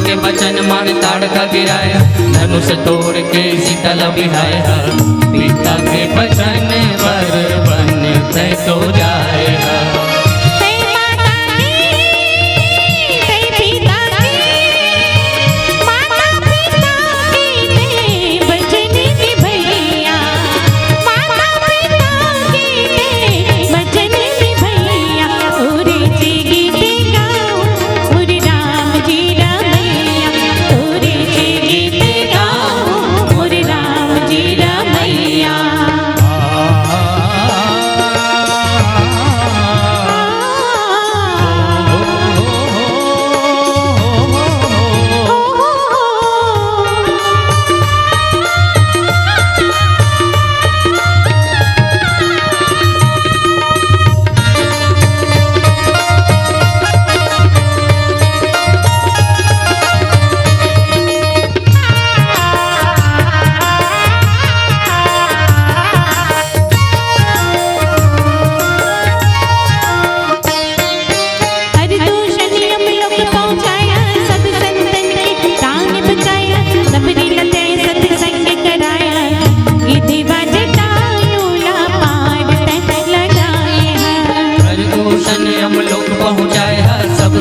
के बचन मार ताड़का गिराया, धनुष तोड़ के सीता लबिहाया, पिता के बचन पर बन तय तो जाएगा।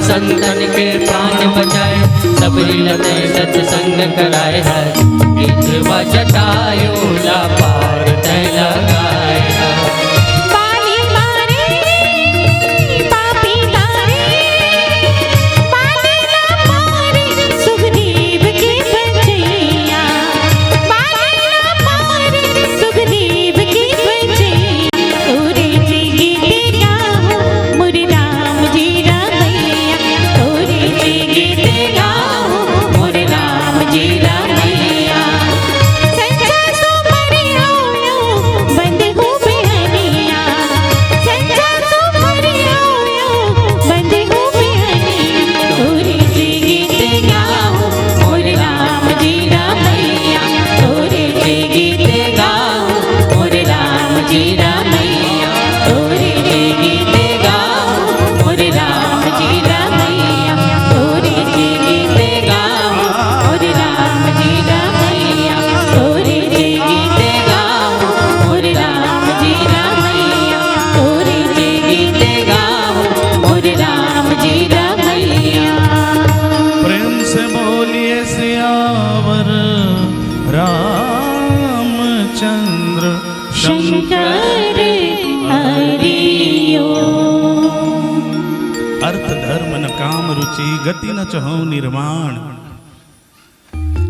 संतन के प्राण बचाए, सबरी लते सत्संग कराए है, विधवा जटायु ला पार तय लगाए है। पानी मारे पापी तारे, पानी ना मारे सुग्रीव के बचैया, पानी ना मारे सुग्रीव के बचैया, तोरे जी गीत गाओ मोरे राम जी रमैया, तोरे जी गीत गाओ मोरे राम जी रमैया। सच्चा सुमरिया बंद हो बिहनिया, सच्चा सुमरिया बंद हो बिहनिया, तोरे जी गीत गाओ मोरे राम जी रमैया, तोरे जी गीत गाओ मोरे राम जी रमैया, तोरे जी गीत गाओ मोरे राम जी रमैया, तोरे जी गीत गाओ मोरे राम जी रमैया, तोरे जी गीत गाओ मोरे राम जी रमैया, तोरे जी गीत गाओ मोरे राम जी रमैया। प्रेम से बोलिए सियावर रामचंद्र शंकर हरिओ। अर्थ धर्म न काम रुचि, गति न चहो निर्माण।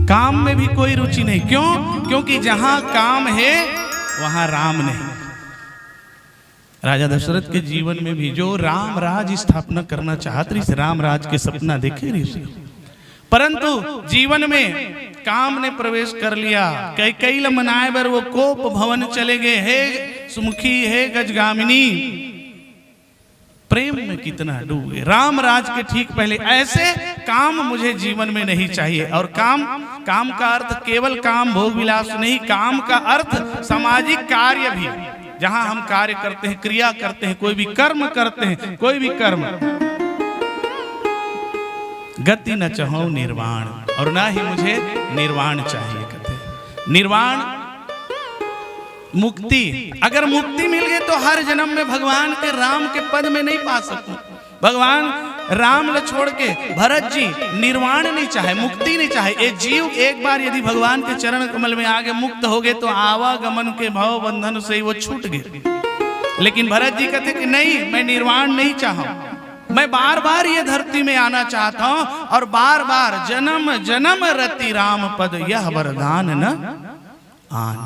काम में भी कोई रुचि नहीं, क्यों? क्योंकि जहां काम है वहां राम नहीं। राजा दशरथ के जीवन में भी जो राम राज स्थापना करना चाहते थे, राम राज के सपना देखे ऋषि, परंतु जीवन में काम ने प्रवेश कर लिया। कई मनाए बर वो कोप भवन चले गए। हे सुमुखी, हे गजगामिनी, प्रेम में कितना डूब गए। राम राज के ठीक पहले ऐसे काम मुझे जीवन में नहीं चाहिए। और काम का अर्थ केवल काम भोग विलास नहीं, काम का अर्थ सामाजिक कार्य भी। जहां हम कार्य करते हैं, क्रिया करते हैं, कोई भी कर्म करते हैं, कोई भी कर्म, गति न चाहो निर्वाण, और ना ही मुझे निर्वाण चाहिए। कहते निर्वाण मुक्ति, अगर मुक्ति मिल गई तो हर जन्म में भगवान के राम के पद में नहीं पा सकूं। भगवान राम ल छोड़ के भरत जी निर्वाण नहीं चाहे, मुक्ति नहीं चाहे। ये जीव एक बार यदि भगवान के चरण कमल में आगे मुक्त हो गए तो आवागमन के भव बंधन से वो छूट गए। लेकिन भरत जी कहते कि नहीं, मैं निर्वाण नहीं चाहूं, मैं बार बार ये धरती में आना चाहता हूं और बार बार जन्म जन्म रति राम पद यह वरदान न आन।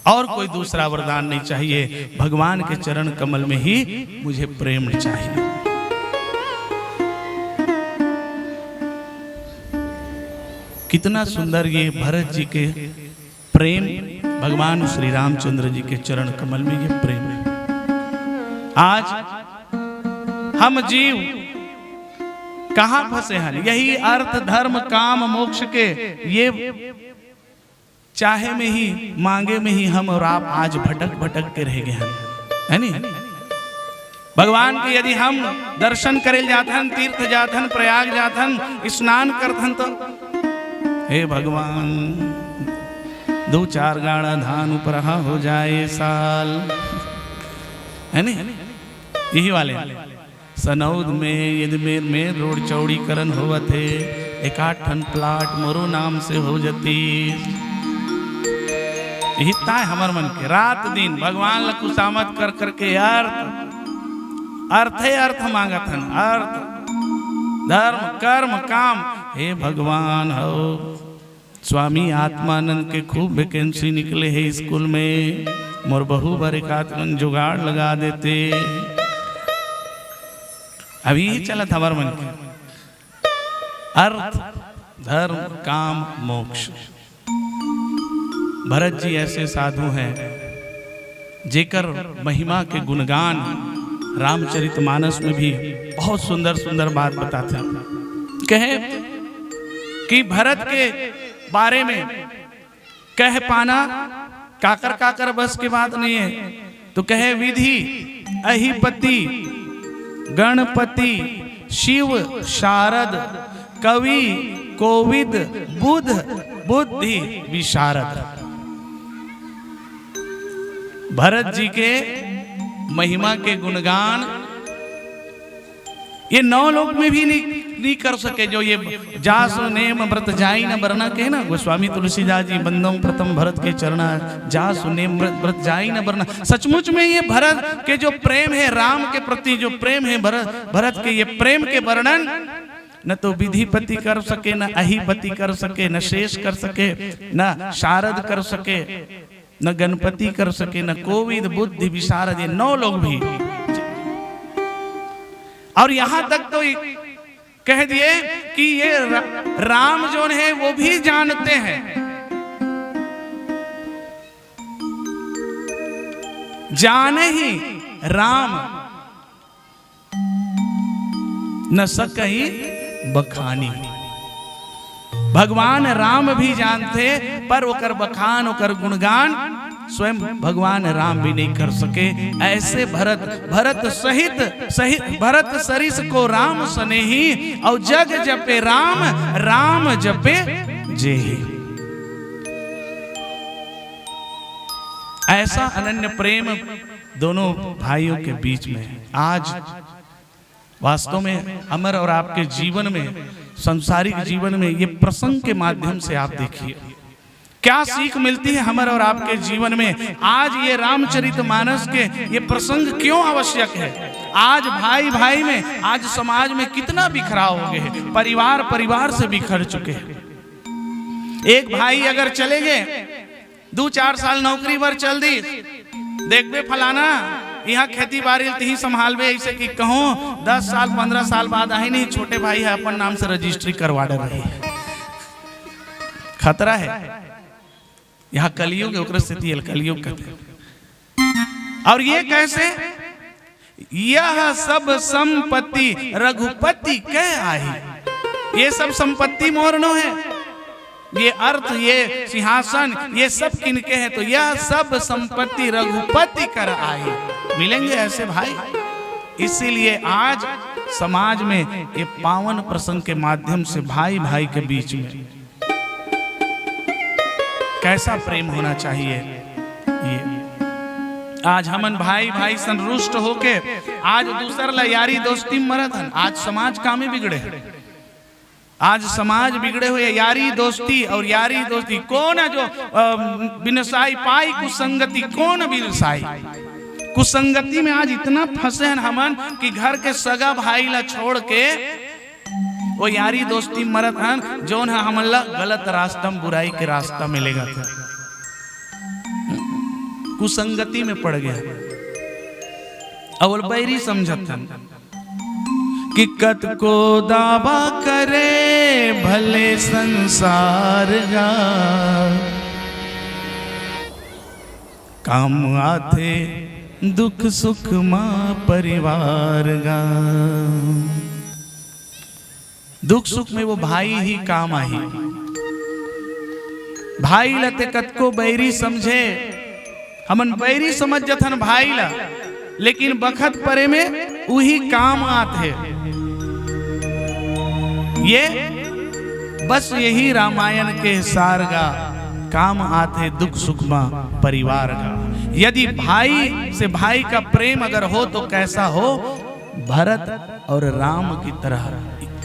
और कोई दूसरा वरदान नहीं चाहिए, भगवान के चरण कमल में ही मुझे प्रेम चाहिए। कितना सुंदर ये भरत जी के प्रेम, भगवान श्री रामचंद्र जी के चरण कमल में ये प्रेम है। आज हम जीव कहां फंसे हैं? यही अर्थ धर्म काम मोक्ष के ये चाहे में ही, मांगे में ही हम और आप आज भटक भटक के रह गए हैं, है नहीं? भगवान के यदि हम दर्शन करे जाथन, तीर्थ जाथन, प्रयाग जाथन, स्नान करथन तो हे भगवान 2-4 गाड़ा धान उपरहा हो जाए साल, है नहीं? यही वाले सनौद में यदमेर में रोड चौड़ीकरण हुआ थे, 1-8 ठन प्लाट मोरो नाम से हो जाती। यही ताय हमर मन के रात दिन भगवान ला कुसामत कर करके अर्थ मांगत हन, अर्थ धर्म कर्म काम। हे भगवान हो स्वामी आत्मानंद के खूब वैकेंसी निकले है स्कूल में, मोर बहू बर एक जुगाड़ लगा देते। अभी चलत हमार मन के अर्थ धर्म काम मोक्ष। भरत जी ऐसे साधु हैं जेकर महिमा के गुणगान रामचरितमानस में भी बहुत सुंदर सुंदर बात बताते हैं। कहे कि भरत के बारे में कह पाना काकर काकर बस की बात नहीं है, तो कहे विधि अहिपति गणपति शिव शारद कवि कोविद बुध बुद्धि विशारद। भरत जी के महिमा के गुणगान ये 9 लोक में भी नहीं कर सके। जो ये जासु नेम व्रत जाई न बरना के ना गोस्वामी तुलसीदास जी बंदों प्रथम भरत के चरणा जासु नेम व्रत जाई न बरना। सचमुच में ये भरत के जो प्रेम है, राम के प्रति जो प्रेम है, भरत के ये प्रेम के वर्णन न तो विधिपति कर सके, न अहिपति कर सके, न शेष कर सके, न शारद कर सके, न गणपति कर सके, न कोविद बुद्धि विशारद, ये 9 लोग भी। और यहां तक तो कह दिए कि ये राम जो है वो भी जानते हैं, जाने ही राम न सकही बखानी। भगवान राम भी जानते पर ओकर बखान ओकर गुणगान स्वयं भगवान राम भी नहीं कर सके। ऐसे भरत सहित भरत सरिस को राम सनेही और जग जपे राम राम जपे जेहि। ऐसा अनन्य प्रेम दोनों भाइयों के बीच में आज वास्तव में हमर और आपके जीवन में, सांसारिक जीवन में ये प्रसंग के माध्यम से आप देखिए क्या सीख मिलती है हमर और आपके जीवन में। आज ये रामचरितमानस के ये प्रसंग क्यों आवश्यक है। आज भाई भाई में, आज समाज में कितना बिखराव हो गए, परिवार से बिखर चुके हैं। एक भाई अगर चले गए 2-4 साल नौकरी पर चल दी, देखबे फलाना यहाँ खेती बाड़ी ही संभालबे, ऐसे कि कहूँ 10 साल 15 साल बाद आई नहीं, छोटे भाई है अपन नाम से रजिस्ट्री करवा दे रही है। खतरा है। यहाँ कलयुग है, स्थिति कलयुग कहते। और ये कैसे, यह सब संपत्ति रघुपति कह आई। ये सब संपत्ति मोरनो है, ये अर्थ ये सिंहासन ये सब किनके हैं, तो यह सब संपत्ति रघुपति कर आई। मिलेंगे ऐसे भाई। इसीलिए आज समाज में ये पावन प्रसंग के माध्यम से भाई भाई के बीच में कैसा प्रेम होना चाहिए। ये आज हमन भाई भाई संरुष्ट होके आज दूसर ला यारी दोस्ती मरत हन। आज समाज कामे बिगड़े, आज समाज बिगड़े हुए यारी दोस्ती और यारी दोस्ती कौन है जो बिनसाई पाई कुसंगति कौन बिनसाई। कुसंगति में आज इतना फंसे हैं हमन कि घर के सगा भाई ला छोड़ के वो यारी दोस्ती मरत हन जोन है हमन ला गलत रास्ता बुराई के रास्ता मिलेगा था। कुसंगति में पड़ गया अवल बैरी समझत हन कि कत को दावा करे भले संसार का काम आते दुख सुख मां परिवार का। दुख सुख में वो भाई ही काम आई। भाई लते कत को बैरी समझे, हमन बैरी समझ जथन भाई ला, लेकिन बखत परे में वही काम आते। ये बस यही रामायण के सार का काम आते दुख सुख में परिवार का। यदि भाई से भाई का प्रेम अगर हो तो कैसा हो, भरत और राम की तरह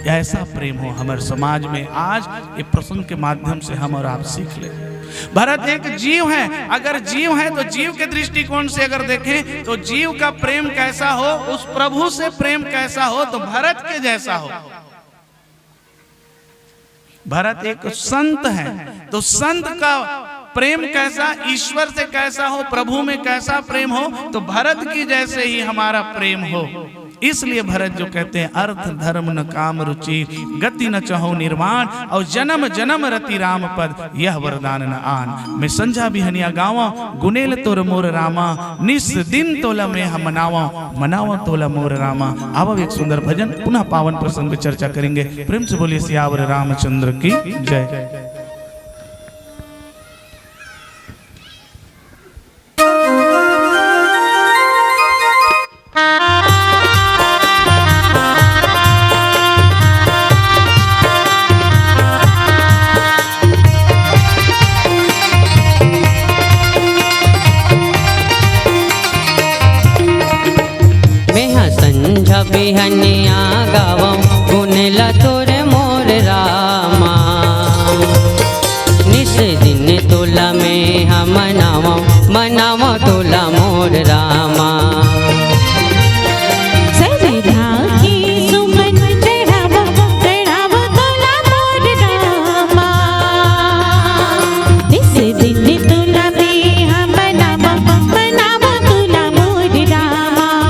ऐसा प्रेम हो हमारे समाज में। आज ये प्रसंग के माध्यम से हम और आप सीख ले। भरत एक जीव है, अगर जीव है तो जीव के दृष्टिकोण से अगर देखें तो जीव का प्रेम कैसा हो, उस प्रभु से प्रेम कैसा हो, तो भरत के जैसा हो। भरत एक संत है तो संत का प्रेम कैसा, ईश्वर से कैसा हो, प्रभु में कैसा प्रेम हो, तो भरत की जैसे ही हमारा प्रेम हो। इसलिए भरत जो कहते हैं अर्थ धर्म न काम रुचि, गति न चाहो निर्वाण, और जन्म जन्म रति राम पद यह वरदान न आन। मैं संझा बिहनिया गावा गुनेल तोर मोर रामा, निस दिन तोला में हम मनावा, मनावा तोला मोर रामा। अब एक सुंदर भजन पुनः पावन प्रसंग पे चर्चा करेंगे। प्रेम से बोलिए सियावर रामचंद्र की जय। बिहनिया गावो गुनेल तोर मोर रामा, निस दिन तोला में हम मनावो, मनावो तोला मोर रामा। सविधा की सुमन चढ़ावो, चढ़ावो तोला मोर रामा, निस दिन तोला में हम मनावो, मनावो तोला मोर रामा।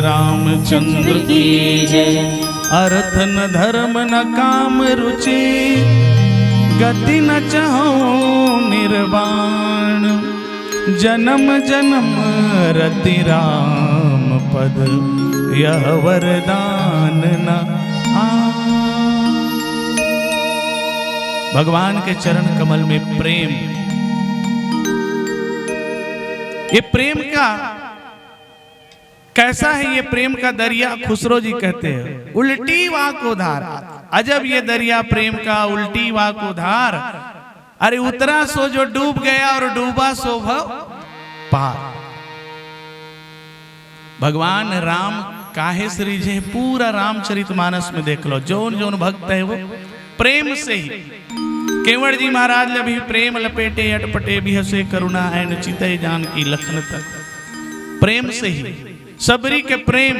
रामचंद्र की जय। अर्थ न धर्म न काम रुचि, गति न चाहो निर्वाण, जन्म जन्म रति राम पद, यह वरदान न आन। भगवान के चरण कमल में प्रेम, ये प्रेम का कैसा है, ये प्रेम का दरिया खुसरो जी कहते हैं उल्टी वाह को धार। अजब ये दरिया प्रेम का, उल्टी वाह को धार। अरे उतरा सो जो डूब गया और डूबा सो भव पार। भगवान राम काहे सृजे, पूरा रामचरितमानस में देख लो, जोन जोन भक्त है वो प्रेम से ही। केवड़ जी महाराज ने भी प्रेम लपेटे अटपटे भी हसे करुणा ऐन चितय जान की लखन तक। प्रेम से ही सबरी के प्रेम,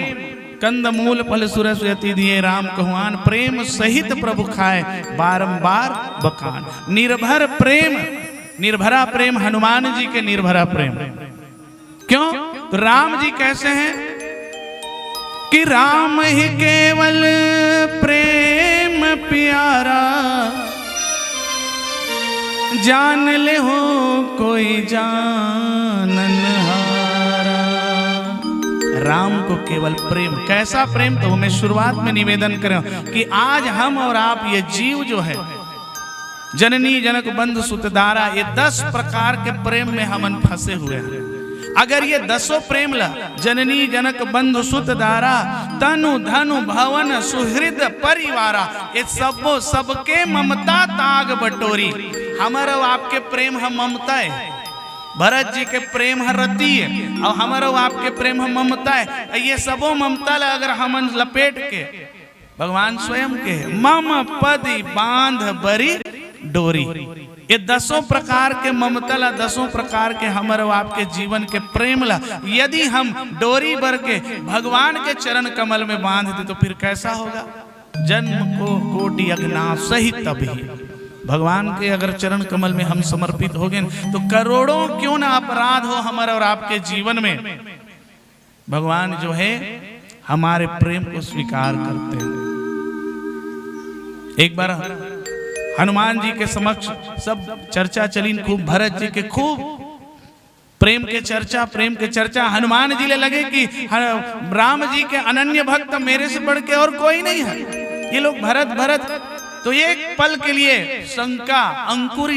कंद मूल फल सुरस यति दिए राम कहुआन, प्रेम सहित प्रभु खाए बारंबार बखान। निर्भर प्रेम, निर्भरा प्रेम हनुमान जी के निर्भरा प्रेम। क्यों? तो राम जी कैसे हैं कि राम ही केवल प्रेम प्यारा, जान ले हो कोई जाननहारा। राम को केवल प्रेम, कैसा प्रेम? तो मैं शुरुआत में निवेदन करें कि आज हम और आप ये जीव जो है, जननी जनक बंधु सुतदारा, ये 10 प्रकार के प्रेम में हम फंसे हुए हैं। अगर ये 10 प्रेम ला, जननी जनक बंधु सुतदारा, तनु धनु भवन सुहृद परिवारा, ये सबो सबके ममता ताग बटोरी। हमारा आपके प्रेम हम ममता है, भरत जी के प्रेम है रति है, और हमारा आपके प्रेम है ममता है। ये सबो ममता ला अगर हम लपेट के, भगवान स्वयं के मम पदी बांध बरी डोरी, ये 10 प्रकार के ममता ला, 10 प्रकार के हमारे आपके जीवन के प्रेम ला यदि हम डोरी भर के भगवान के चरण कमल में बांध दे तो फिर कैसा होगा? जन्म को कोटि अज्ञान सही तभी भगवान के अगर चरण कमल में हम समर्पित हो गए तो करोड़ों क्यों ना अपराध हो हमारे और आपके जीवन में, भगवान जो है हमारे प्रेम को स्वीकार करते हैं। एक बार हनुमान जी के समक्ष सब चर्चा चली खूब, भरत जी के खूब प्रेम के चर्चा। हनुमान जी ले लगे कि राम जी के अनन्य भक्त मेरे से बढ़ के और कोई नहीं है। ये लोग भरत तो एक पल के लिए शंका अंकुर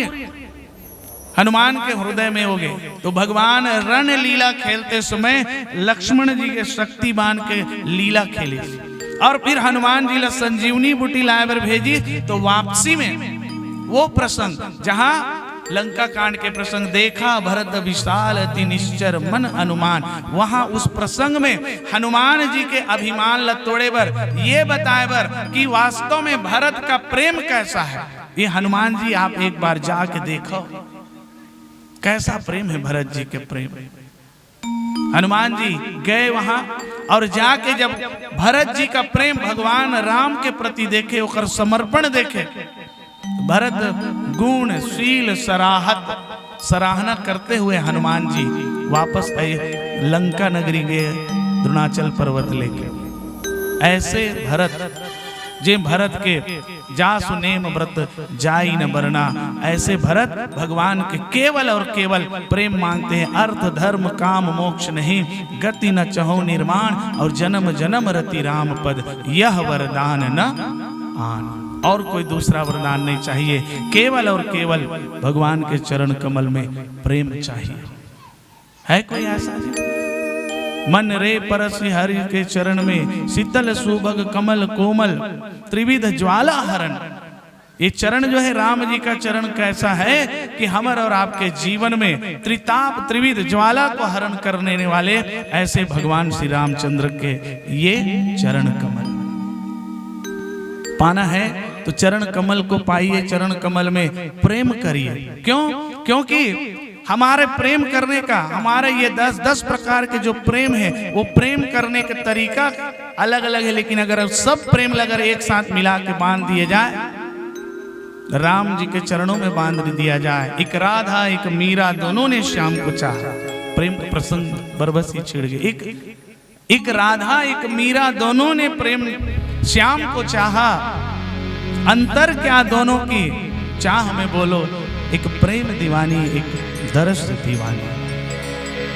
हनुमान के हृदय में हो गए। तो भगवान रण लीला खेलते समय लक्ष्मण जी के शक्तिमान के लीला खेली, और फिर हनुमान जी ला संजीवनी बूटी लाए भेजी। तो वापसी में वो प्रसंग जहां लंका कांड के प्रसंग देखा, भरत विशाल अति निश्चर मन अनुमान, वहां उस प्रसंग में हनुमान जी के अभिमान ल तोड़े बर, ये बताए बर कि वास्तव में भरत का प्रेम कैसा है। ये हनुमान जी आप एक बार जाके देखो कैसा प्रेम है भरत जी के प्रेम। हनुमान जी गए वहां और जाके जब भरत जी का प्रेम भगवान राम के प्रति देखे, ओकर समर्पण देखे, भरत गुण शील सराहना करते हुए हनुमान जी वापस आए, लंका नगरी गए द्रोणाचल पर्वत लेके। ऐसे भरत जे भरत के जासु नेम व्रत जाई न बरना, ऐसे भरत भगवान के केवल और केवल प्रेम मांगते हैं। अर्थ धर्म काम मोक्ष नहीं, गति न चहो निर्माण, और जन्म जन्म रति राम पद, यह वरदान न आन। और कोई दूसरा वरदान नहीं चाहिए, केवल और केवल भगवान के चरण कमल में प्रेम चाहिए। है कोई ऐसा जी? मन रे परसि हरि के चरण में, शीतल सुभग कमल कोमल, त्रिविध ज्वाला हरण। ये चरण जो है राम जी का चरण कैसा है कि हमारे और आपके जीवन में त्रिताप त्रिविध ज्वाला को हरण करने वाले ऐसे भगवान श्री रामचंद्र के ये चरण कमल पाना है। तो चरण कमल को पाइए, चरण कमल में प्रेम करिए। क्यों? क्योंकि हमारे प्रेम करने का, हमारे ये 10 प्रकार के जो प्रेम है वो प्रेम करने का तरीका अलग अलग है, लेकिन अगर सब प्रेम अगर एक साथ मिला के बांध दिए जाए, राम जी के चरणों में बांध दिया जाए। एक राधा एक मीरा दोनों ने श्याम को चाहा, प्रेम प्रसंग बरबस ही छिड़ गए। एक एक राधा एक मीरा दोनों ने प्रेम श्याम को चाहा, अंतर क्या दोनों की चाह में बोलो, एक प्रेम दीवानी एक दर्श दीवानी।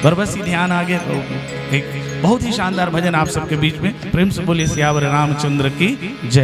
और बस ही ध्यान आगे तो एक बहुत ही शानदार भजन आप सबके बीच में प्रेम से बोलिए सियावर रामचंद्र की जय।